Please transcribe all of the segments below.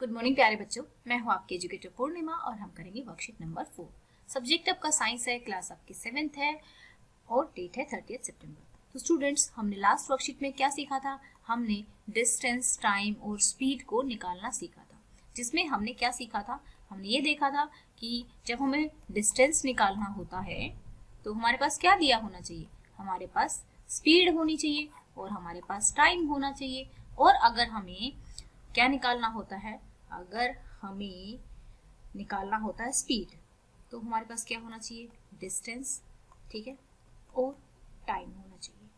Good morning प्यारे बच्चों, मैं हूं आपकी एजुकेटर पूर्णिमा और हम करेंगे वर्कशीट नंबर 4। सब्जेक्ट आपका साइंस है, क्लास आपकी 7th है और डेट है 30 सितंबर। तो स्टूडेंट्स, हमने लास्ट वर्कशीट में क्या सीखा था? हमने डिस्टेंस, टाइम और स्पीड को निकालना सीखा था, जिसमें हमने क्या सीखा था? हमने ये देखा था कि जब हमें डिस्टेंस निकालना होता है तो हमारे पास क्या दिया होना चाहिए? हमारे पास स्पीड होनी चाहिए और हमारे पास टाइम होना चाहिए। और अगर हमें क्या निकालना होता है? अगर हमें निकालना होता है स्पीड, तो हमारे पास क्या होना चाहिए? डिस्टेंस, ठीक है, और टाइम होना चाहिए,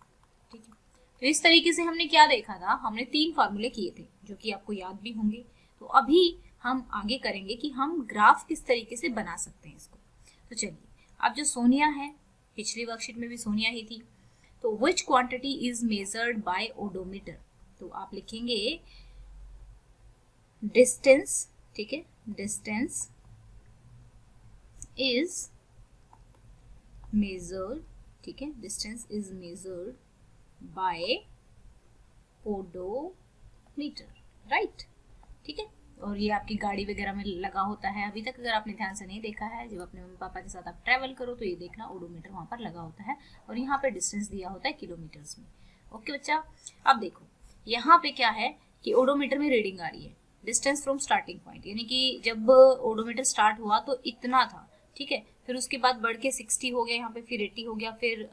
ठीक है। तो इस तरीके से हमने क्या देखा था? हमने 3 फार्मूले किए थे जो कि आपको याद भी होंगे। तो अभी हम आगे करेंगे कि हम ग्राफ किस तरीके से बना सकते हैं इसको। तो चलिए, अब जो सोनिया है, पिछली वर्कशीट में भी सोनिया ही थी, तो विच quantity is measured by odometer. तो आप लिखेंगे डिस्टेंस, ठीक है, डिस्टेंस इज मेजर्ड, ठीक है, distance is measured by odometer, right, ठीक है। और ये आपकी गाड़ी वगैरह में लगा होता है। अभी तक अगर आपने ध्यान से नहीं देखा है, जब अपने मम्मी पापा के साथ आप ट्रैवल करो तो ये देखना ओडोमीटर वहां पर लगा होता है और यहाँ पे डिस्टेंस दिया होता है किलोमीटर्स में। ओके बच्चा, अब देखो यहाँ पे क्या है कि ओडोमीटर में रीडिंग आ रही है डिस्टेंस फ्रॉम स्टार्टिंग पॉइंट, यानी कि जब ओडोमीटर स्टार्ट हुआ तो इतना था, ठीक है। फिर उसके बाद बढ़ के 60 हो गया यहाँ पे, फिर 80 हो गया, फिर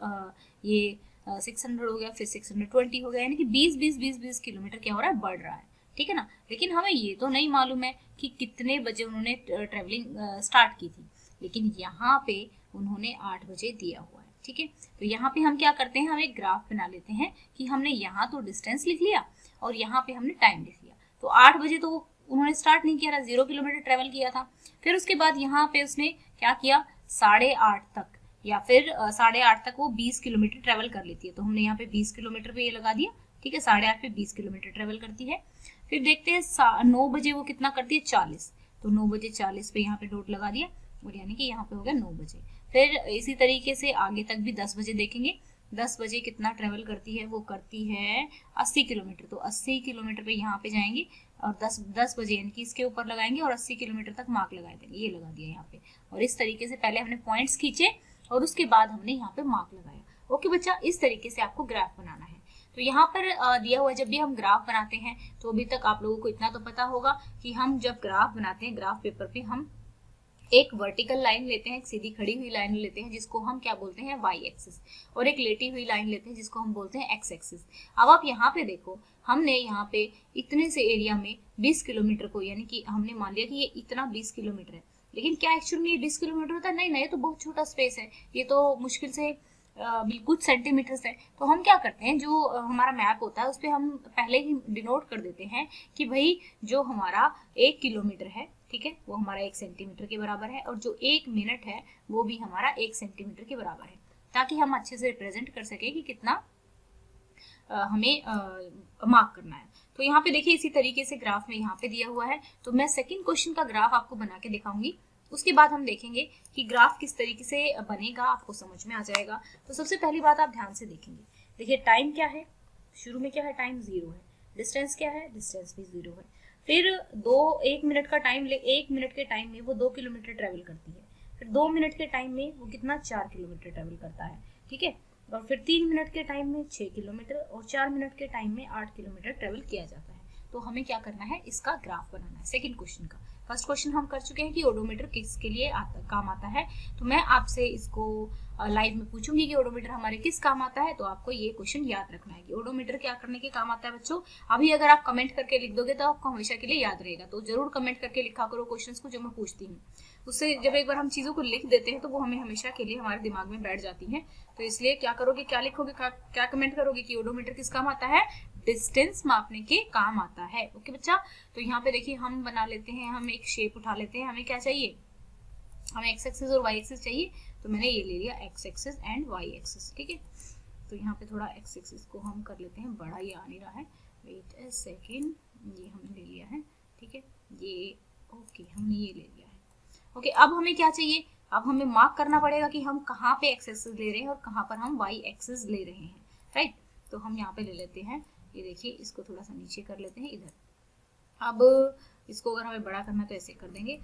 ये 600 हो गया, फिर 620 हो गया, यानी कि 20 किलोमीटर क्या हो रहा है? बढ़ रहा है, ठीक है ना। लेकिन हमें ये तो नहीं मालूम है कि कितने बजे उन्होंने ट्रेवलिंग स्टार्ट की थी, लेकिन यहाँ पे उन्होंने 8 बजे दिया हुआ है, ठीक है। तो यहाँ पे हम क्या करते हैं? हम एक ग्राफ बना लेते हैं कि हमने यहाँ तो डिस्टेंस लिख लिया और यहाँ पे हमने टाइम लिख लिया। तो 8 बजे तो उन्होंने स्टार्ट नहीं किया था, 0 किलोमीटर ट्रेवल किया था। फिर उसके बाद यहाँ पे उसने क्या किया? 8:30 तक, या फिर 8:30 तक वो 20 किलोमीटर ट्रेवल कर लेती है, तो हमने यहाँ पे 20 किलोमीटर पे ये लगा दिया, ठीक है। 8:30 पे 20 किलोमीटर ट्रेवल करती है। फिर देखते हैं 9 बजे वो कितना करती है? 40, तो 9 बजे 40 पे यहाँ पे डॉट लगा दिया और यानी कि यहाँ पे हो गया 9 बजे। फिर इसी तरीके से आगे तक भी 10 बजे देखेंगे, 10 बजे कितना ट्रेवल करती है? वो करती है 80 किलोमीटर, तो 80 किलोमीटर पे यहाँ पे जाएंगे और 10 बजे यानी कि इसके ऊपर लगाएंगे और 80 किलोमीटर तक मार्क लगा देंगे, ये लगा दिया यहाँ पे। और इस तरीके से पहले हमने पॉइंट्स खींचे और उसके बाद हमने यहाँ पे मार्क लगाया। ओके बच्चा, इस तरीके से आपको ग्राफ बनाना है। तो यहाँ पर दिया हुआ, जब भी हम ग्राफ बनाते हैं तो अभी तक आप लोगों को इतना तो पता होगा कि हम जब ग्राफ बनाते हैं, ग्राफ पेपर पे हम एक वर्टिकल लाइन लेते हैं, एक सीधी खड़ी हुई लाइन लेते हैं जिसको हम क्या बोलते हैं? वाई एक्सिस, और एक लेटी हुई लाइन लेते हैं जिसको हम बोलते हैं एक्स एक्सिस। अब आप यहाँ पे देखो, हमने यहाँ पे इतने से एरिया में 20 किलोमीटर को, यानी कि हमने मान लिया कि ये इतना 20 किलोमीटर है, लेकिन क्या एक्चुअली में ये 20 किलोमीटर होता है? नहीं, ये तो बहुत छोटा स्पेस है, ये तो मुश्किल से कुछ सेंटीमीटर्स है। तो हम क्या करते हैं, जो हमारा मैप होता है उस पर हम पहले ही डिनोट कर देते हैं कि भाई जो हमारा 1 किलोमीटर है, ठीक है, वो हमारा 1 सेंटीमीटर के बराबर है, और जो 1 मिनट है वो भी हमारा 1 सेंटीमीटर के बराबर है, ताकि हम अच्छे से रिप्रेजेंट कर सके कि कितना हमें मार्क करना है। तो यहाँ पे देखिए, इसी तरीके से ग्राफ में यहाँ पे दिया हुआ है। तो मैं सेकंड क्वेश्चन का ग्राफ आपको बना के दिखाऊंगी, उसके बाद हम देखेंगे कि ग्राफ किस तरीके से बनेगा, आपको समझ में आ जाएगा। तो सबसे पहली बात आप ध्यान से देखेंगे, देखिए टाइम क्या है, शुरू में क्या है? टाइम 0 है। डिस्टेंस क्या है? डिस्टेंस भी 0 है। फिर 1 मिनट का टाइम 1 मिनट के टाइम में वो 2 किलोमीटर ट्रेवल करती है। फिर 2 मिनट के टाइम में वो कितना? 4 किलोमीटर ट्रेवल करता है, ठीक है। और फिर 3 मिनट के टाइम में 6 किलोमीटर और 4 मिनट के टाइम में 8 किलोमीटर ट्रेवल किया जाता है। तो हमें क्या करना है? इसका ग्राफ बनाना है सेकंड क्वेश्चन का। फर्स्ट क्वेश्चन हम कर चुके हैं कि ओडोमीटर किसके लिए काम आता है। तो मैं आपसे इसको लाइव में पूछूंगी कि ओडोमीटर हमारे किस काम आता है, तो आपको ये क्वेश्चन याद रखना है कि ओडोमीटर क्या करने के काम आता है बच्चों। अभी अगर आप कमेंट करके लिख दोगे तो आपको हमेशा के लिए याद रहेगा, तो जरूर कमेंट करके लिखा करो क्वेश्चंस को जो मैं पूछती हूँ। उससे जब एक बार हम चीजों को लिख देते हैं तो वो हमें हमेशा के लिए हमारे दिमाग में बैठ जाती हैं। तो इसलिए क्या करोगे, क्या लिखोगे, क्या कमेंट करोगे कि ओडोमीटर किस काम आता है? डिस्टेंस मापने के काम आता है। ओके बच्चा, तो यहाँ पे देखिए हम बना लेते हैं, हम एक शेप उठा लेते हैं। हमें क्या चाहिए? हमें एक्स एक्सिस और वाई एक्सिस चाहिए, तो मैंने ये ले लिया X axis and Y axis, ठीक है। तो यहाँ पे थोड़ा एक्स एक्सिस को हम कर लेते हैं बड़ा, ये आ नहीं रहा है, वेट ए सेकेंड, ये हमने ले लिया है, ठीक है, ये ओके, हमने ये ले लिया है। ओके, अब हमें क्या चाहिए? अब हमें मार्क करना पड़ेगा कि हम कहाँ पे एक्स एक्सिस ले रहे हैं और कहाँ पर हम वाई एक्सिस ले रहे हैं, राइट। तो हम यहाँ पे ले लेते हैं, ये देखिए, इसको थोड़ा सा नीचे कर लेते हैं इधर। अब इसको अगर हमें बड़ा करना है तो ऐसे कर देंगे।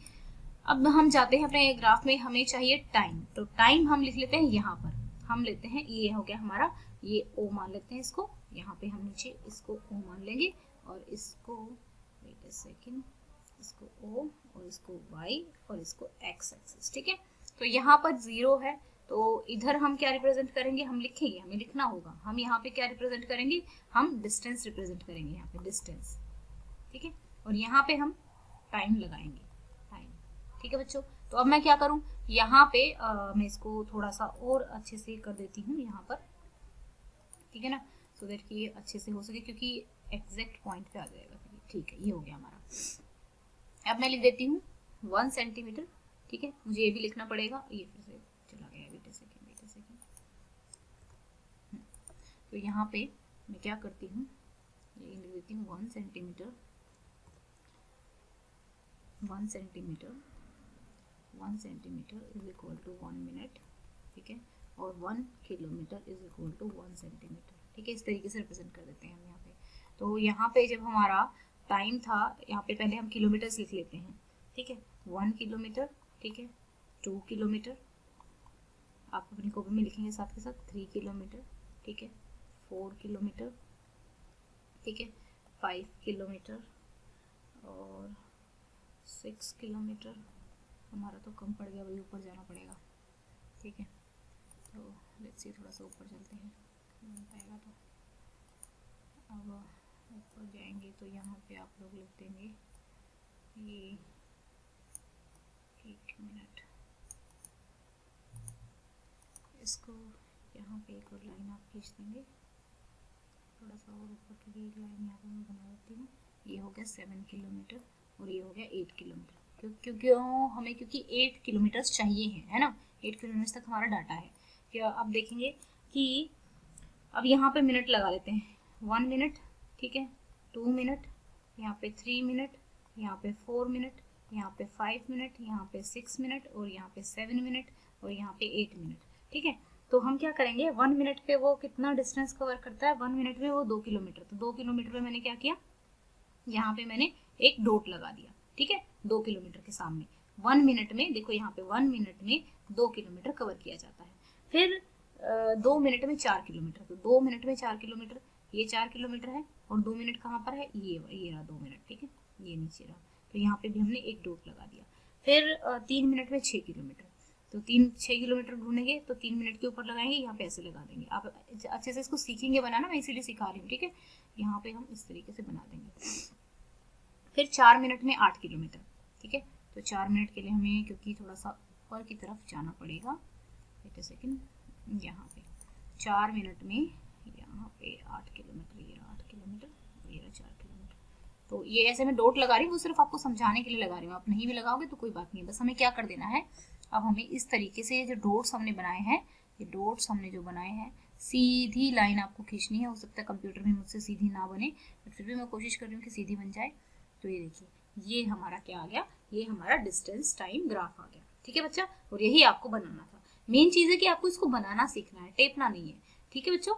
अब हम जाते हैं अपने ग्राफ में, हमें चाहिए टाइम, तो टाइम हम लिख लेते हैं यहाँ पर, हम लेते हैं ये हो गया हमारा, ये ओ मान लेते हैं इसको, यहाँ पे हम नीचे इसको ओ मान लेंगे और इसको वेट अ सेकंड, इसको ओ और इसको वाई और इसको एक्स एक्सिस, ठीक है। तो यहाँ पर 0 है, तो इधर हम क्या रिप्रेजेंट करेंगे, हम लिखेंगे, हमें लिखना होगा, हम यहाँ पे क्या रिप्रेजेंट करेंगे, हम डिस्टेंस रिप्रेजेंट करेंगे, यहाँ पे डिस्टेंस, ठीक है। और यहाँ पे हम टाइम लगाएंगे, टाइम, ठीक है बच्चों। तो अब मैं क्या करूँ, यहाँ पे मैं इसको थोड़ा सा और अच्छे से कर देती हूँ यहाँ पर, ठीक है ना, सो दैट कि ये अच्छे से हो सके, क्योंकि एग्जैक्ट पॉइंट पे आ जाएगा। ठीक है, ये हो गया हमारा। अब मैं लिख देती हूँ 1 सेंटीमीटर, ठीक है, मुझे ये भी लिखना पड़ेगा, ये फिर से चला गया, वेट अ सेकंड। तो यहाँ पे मैं क्या करती हूँ, ये लिख देती हूँ 1 centimetre, 1 centimetre, 1 centimetre is equal to 1 minute, ठीक है, और 1 kilometre is equal to 1 centimetre, ठीक है। इस तरीके से रिप्रेजेंट कर देते हैं हम यहाँ पे। तो यहाँ पे जब हमारा टाइम था, यहाँ पे पहले हम किलोमीटर्स लिख लेते हैं, ठीक है, 1 किलोमीटर, ठीक है, 2 किलोमीटर, आप अपनी कॉपी में लिखेंगे साथ के साथ, 3 किलोमीटर, ठीक है, 4 किलोमीटर, ठीक है, 5 किलोमीटर और 6 किलोमीटर, हमारा तो कम पड़ गया, वही ऊपर जाना पड़ेगा, ठीक है। तो लेट्स सी, थोड़ा सा ऊपर चलते हैं, नहीं पाएगा तो। अब ऊपर जाएंगे तो यहाँ पे आप लोग लिख देंगे ये 1 मिनट, इसको यहाँ पे एक और लाइन आप खींच देंगे, थोड़ा सा और ऊपर, क्योंकि एक लाइन यहाँ पे मैं बना देती हूँ। ये हो गया 7 किलोमीटर और ये हो गया 8 किलोमीटर, क्योंकि हमें 8 किलोमीटर चाहिए है ना, 8 किलोमीटर तक हमारा डाटा है। क्या अब देखेंगे कि अब यहाँ पे मिनट लगा लेते हैं, 1 मिनट, ठीक है, 2 मिनट, यहाँ पे 3 मिनट, यहाँ पे 4 मिनट, यहाँ पे 5 मिनट, यहाँ पे 6 मिनट और यहाँ पे 7 मिनट और यहाँ पे 8 मिनट, ठीक है। तो हम क्या करेंगे, 1 मिनट पे वो कितना डिस्टेंस कवर करता है, 1 मिनट में वो 2 किलोमीटर, तो 2 किलोमीटर पे मैंने क्या किया, यहाँ पे मैंने एक डॉट लगा दिया, ठीक है, 2 किलोमीटर के सामने। 1 मिनट में देखो, यहाँ पे 1 मिनट में 2 किलोमीटर कवर किया जाता है। फिर 2 मिनट में 4 किलोमीटर, तो 2 मिनट में 4 किलोमीटर, ये 4 किलोमीटर है और 2 मिनट कहाँ पर है, ये रहा 2 मिनट, ठीक है, ये नीचे रहा, तो यहाँ पे भी हमने एक डॉट लगा दिया। फिर 3 मिनट में 6 किलोमीटर, तो 6 किलोमीटर ढूंढेंगे तो 3 मिनट के ऊपर लगाएंगे, यहाँ पे ऐसे लगा देंगे। आप अच्छे से इसको सीखेंगे बनाना, मैं इसीलिए सिखा रही हूँ, ठीक है। यहाँ पे हम इस तरीके से बना देंगे। फिर 4 मिनट में 8 किलोमीटर, ठीक है, तो 4 मिनट के लिए हमें, क्योंकि थोड़ा सा ऊपर की तरफ जाना पड़ेगा, वेट अ सेकंड, यहाँ पे 4 मिनट में यहाँ पे 8 किलोमीटर, ये 8 किलोमीटर, ये 4 किलोमीटर। तो ये ऐसे मैं डॉट लगा रही हूँ, वो सिर्फ आपको समझाने के लिए लगा रही हूँ, आप नहीं भी लगाओगे तो कोई बात नहीं, बस हमें क्या कर देना है, अब हमें इस तरीके से जो डॉट्स हमने बनाए हैं, ये डॉट्स हमने जो बनाए हैं, सीधी लाइन आपको खींचनी है। हो सकता है कंप्यूटर में मुझसे सीधी ना बने, बट फिर भी मैं कोशिश कर रही हूँ कि सीधी बन जाए। तो ये देखिए, ये हमारा क्या आ गया, ये हमारा डिस्टेंस टाइम ग्राफ आ गया, ठीक है बच्चा, और यही आपको बनाना था। मेन चीज़ है कि आपको इसको बनाना सीखना है, टेपना नहीं है, ठीक है बच्चों।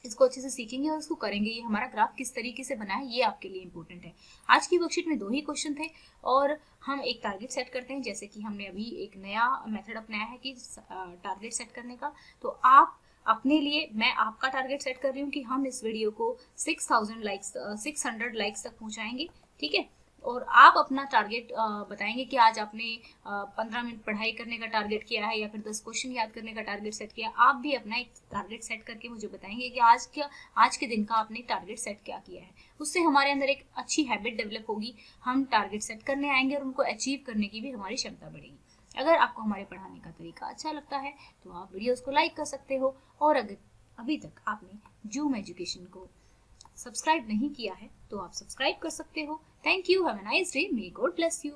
इसको अच्छे से सीखेंगे और इसको करेंगे, ये हमारा ग्राफ किस तरीके से बना है ये आपके लिए इंपॉर्टेंट है। आज की वर्कशीट में 2 ही क्वेश्चन थे और हम एक टारगेट सेट करते हैं, जैसे कि हमने अभी एक नया मेथड अपनाया है कि टारगेट सेट करने का। तो आप अपने लिए, मैं आपका टारगेट सेट कर रही हूँ कि हम इस वीडियो को 600 लाइक्स तक पहुँचाएंगे, ठीक है। और आप अपना टारगेट बताएंगे कि आज आपने 15 मिनट पढ़ाई करने का टारगेट किया है या फिर 10 क्वेश्चन याद करने का टारगेट सेट किया। आप भी अपना एक टारगेट सेट करके मुझे बताएंगे कि आज के दिन का आपने टारगेट सेट क्या किया है। उससे हमारे अंदर एक अच्छी हैबिट डेवलप होगी, हम टारगेट सेट करने आएंगे और उनको अचीव करने की भी हमारी क्षमता बढ़ेगी। अगर आपको हमारे पढ़ाने का तरीका अच्छा लगता है तो आप वीडियोस को लाइक कर सकते हो, और अगर अभी तक आपने जूम एजुकेशन को सब्सक्राइब नहीं किया है तो आप सब्सक्राइब कर सकते हो। Thank you, have a nice day, may God bless you.